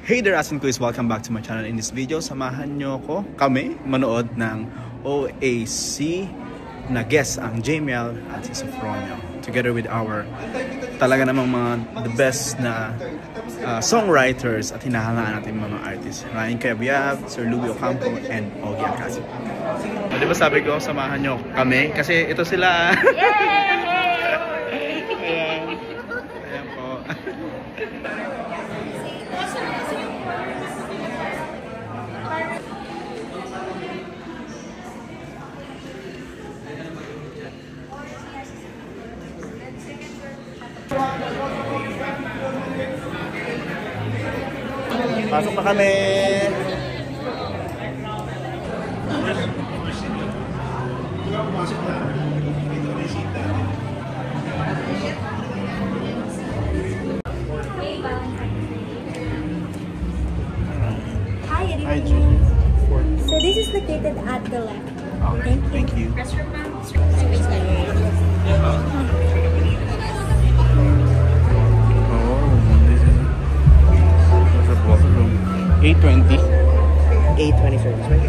Hey there, Asin Quiz! Welcome back to my channel. In this video, samahan nyo kami manood ng OAC na guest ang Jamiel at si Sophronio. Together with our talaga namang the best na songwriters at hinahangaan natin mga artists. Ryan Cayabyab, Sir Louie Ocampo, and Ogie Alcacid. Di ba sabi ko, samahan nyo kami? Kasi ito sila. Ayan po. Pasok na kami. Hi, so this is located at the left. Okay, thank you. Bathroom. 820. 820 service, right?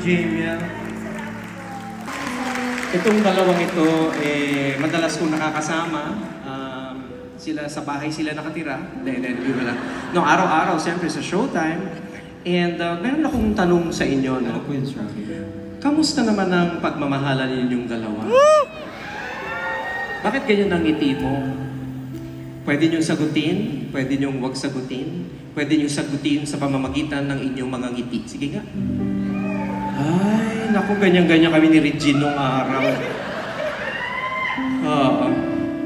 Jamiel. Itong dalawang ito, madalas kong nakakasama. Sila sa bahay sila nakatira. No, araw-araw, siyempre sa showtime. And meron akong tanong sa inyo. No? Kamusta naman ang pagmamahalan ninyong dalawa? Bakit ganyan ang ngiti mo? Pwede niyong sagutin, pwede niyong huwag sagutin, pwede niyong sagutin sa pamamagitan ng inyong mga ngiti. Sige nga. Ay, naku, ganyan-ganyan kami ni Regine nung araw.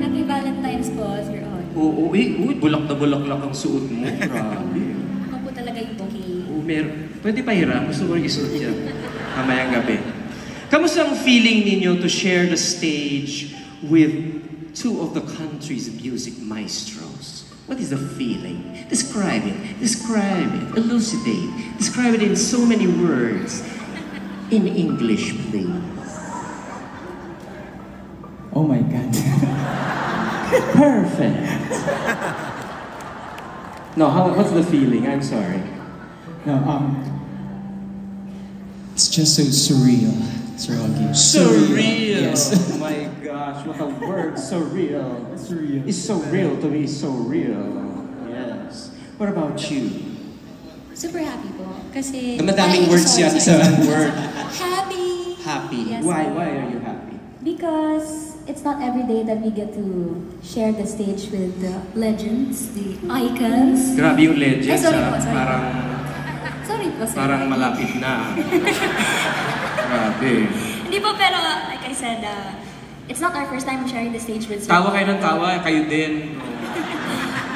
Happy Valentine's po, Sir On. Oo, bulak na bulak ang suot mo. Grabe. Ako po talaga yung bouquet. Oo, pwede pa hiram. Gusto ko isuot siya. Kamayang gabi. Kamusta ang feeling ninyo to share the stage with two of the country's music maestros? What is the feeling? Describe it. Describe it. Elucidate. Describe it in so many words. In English, please. Oh my God. Perfect. No, what's the feeling? I'm sorry. No, it's just so surreal, Sir Ogie. Surreal. Yes. Oh my gosh, what a word, surreal. Surreal. It's so real to me, so real. Yes. What about you? Super happy po. Kasi... Madaming words yan sa word. Happy! Happy. Yes, Why are you happy? Because it's not every day that we get to share the stage with the legends, the icons. Grabe yung legends, sorry po, sorry. Sorry po, sorry. Parang malapit na. Grabe. Hindi po, pero like I said, it's not our first time sharing the stage with Sir. Tawa kayo ng tawa, kayo din.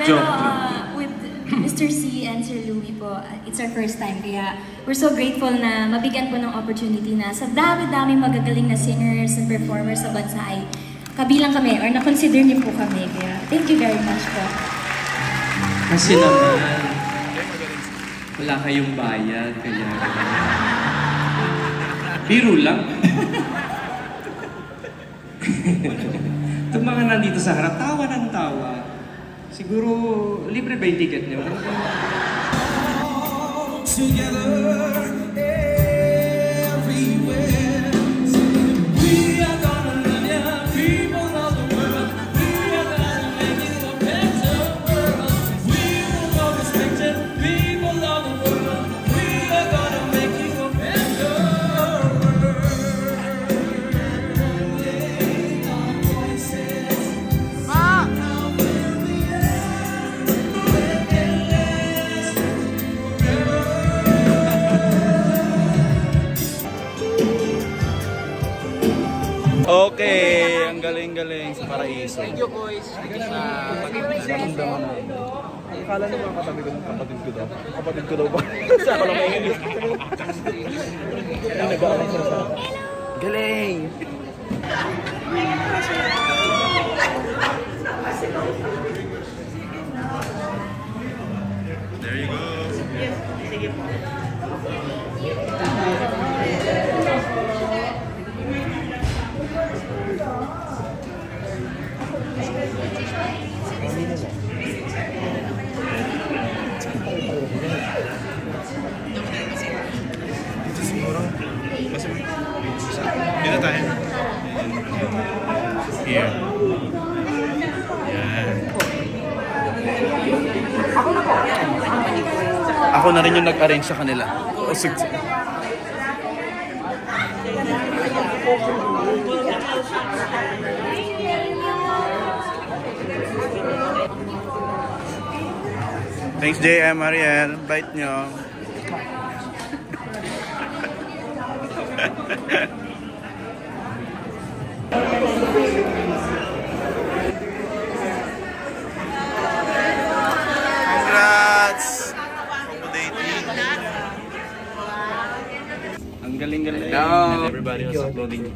Pero Joke. with Mr. C and Sir Louie po, it's our first time. Kaya we're so grateful na mabigyan po ng opportunity na sa dami-dami magagaling na singers and performers sa bansa ay kabilang kami or na-consider niyo po kami. Kaya thank you very much po. Kasi naman, wala kayong bayad, kaya... Biro lang. Itong mga nandito sa harap, tawa ng tawa. Siguro, libre ba yung ticket niyo? Together. Paraiso. Thank you, boys. Naramdaman na. Akala ng mga katabi ko ng kapatid ko daw. Kapatid ko daw ba? Kasi ako lang may inis. Nag-aaral sila sa galing! There you go. Sige po. Dito siguro. Kasi dito tayo. Here. Yan. Ako na rin yung nag-arrange sa kanila. Thanks JM, Ariel. Bite nyo. Congrats! Ang galing-galing. And everybody was uploading.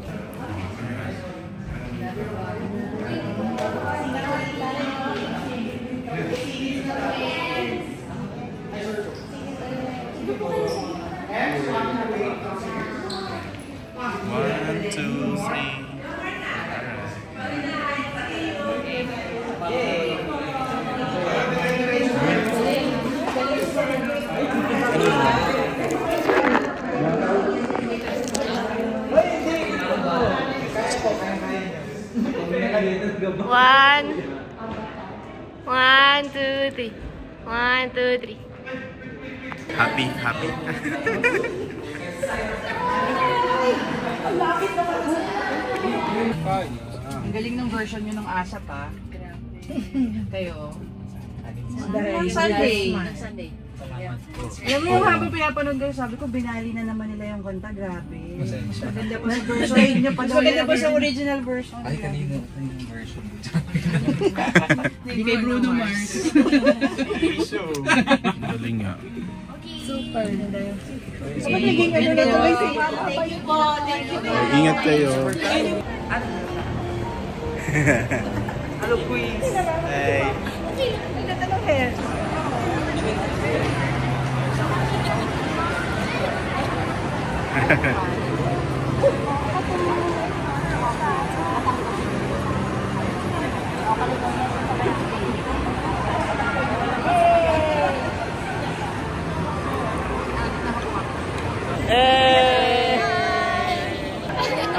One, two, three. One, two, three. 1, 2, 3. Happy. Ang galing ng version nyo ng ASAP ha. Kayo. Sunday. Alam mo yung habang pinapanood ko, sabi ko binali na naman nila yung kanta, grabe. Maganda pa sa version nyo pa daw. Maganda pa sa original version. Ay, kanina yung version. Hindi kay Bruno Mars. Galing nga. Super. Thank you po. Thank you po. Ingat kayo. Hello, Queens. Hey. Ang ganda ng hair.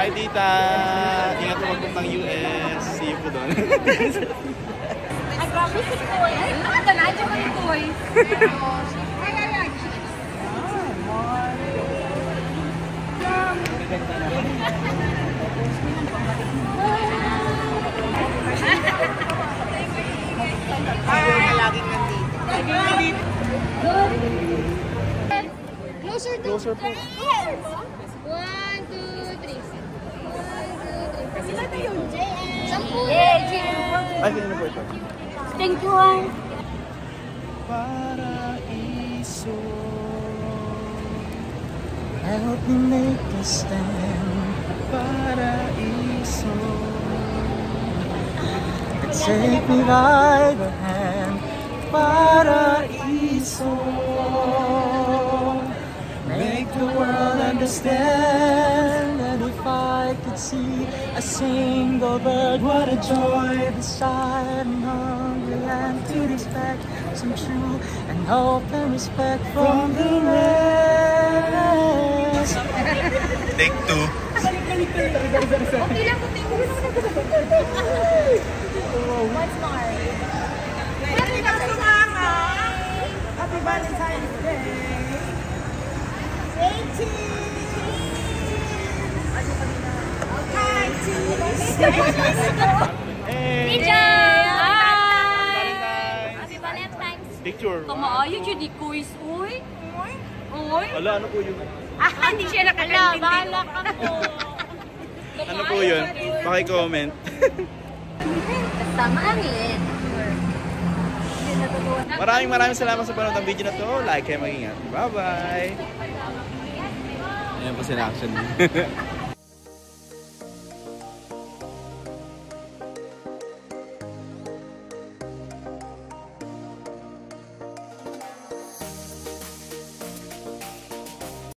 Hi, Tita! Ingat mo magpuntang US. See you po doon. I promise si Koy. Ay, nakadala ko ni Koy. Laging nandito. Closer po. 1, 2, 3. Sila na yun, JM. 10. Ay, sino na po ito? Thank you. Paraiso. Help me make a stand. Paraiso. Take me by the hand. Paraiso. Make the world understand that if I could see a single bird, what a joy beside an hungry land to respect some true and hope and respect from the rest. Take two. Okay lang po, thank you. Once more. Happy Valentine's Day. Teacher! Hi! Happy Valentine's. Picture. Kamaayo, Judy Kuis. Uy! Uy! Ala, ano po yun? Hindi siya nakakaintindi. Bahala ka po. Ano po yun? Paki-comment. Basta maanglit. Maraming salamat sa panood ng video na to. Like kayo, mag-ingat. Bye-bye! Ayan po sila action.